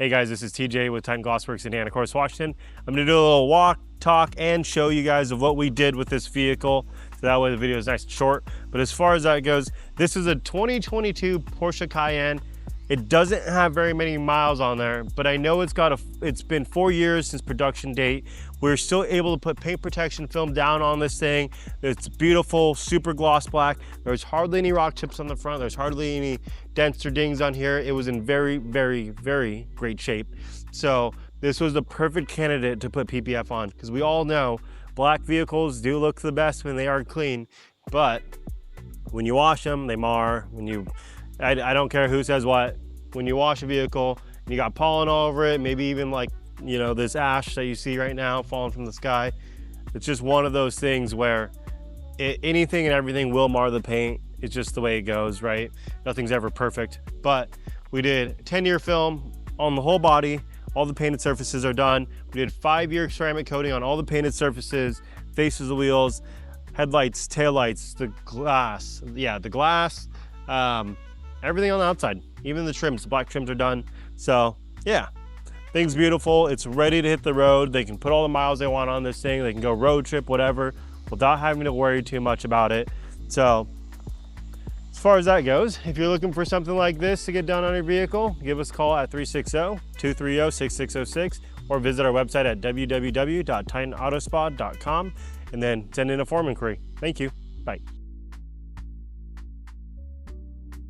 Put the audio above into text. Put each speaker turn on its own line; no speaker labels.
Hey guys, this is TJ with Titan GlossWorks in Anacortes, Washington. I'm gonna do a little walk, talk, and show you guys of what we did with this vehicle. So that way the video is nice and short. But as far as that goes, this is a 2022 Porsche Cayenne. It doesn't have very many miles on there, but I know it's been 4 years since production date. We're still able to put paint protection film down on this thing. It's beautiful, super gloss black. There's hardly any rock chips on the front. There's hardly any dents or dings on here. It was in very, very, very great shape. So this was the perfect candidate to put PPF on, because we all know black vehicles do look the best when they are clean, but when you wash them, they mar. I don't care who says what. When you wash a vehicle and you got pollen all over it, maybe even like, you know, this ash that you see right now falling from the sky, it's just one of those things where anything and everything will mar the paint. It's just the way it goes, right? Nothing's ever perfect. But we did 10-year film on the whole body. All the painted surfaces are done. We did 5-year ceramic coating on all the painted surfaces, faces of the wheels, headlights, taillights, the glass. Yeah, the glass. Everything on the outside, even the trims, the black trims are done. So yeah, thing's beautiful. It's ready to hit the road. They can put all the miles they want on this thing. They can go road trip, whatever, without having to worry too much about it. So as far as that goes, if you're looking for something like this to get done on your vehicle, give us a call at 360-230-6606 or visit our website at www.titanautospod.com and then send in a form inquiry. Thank you. Bye.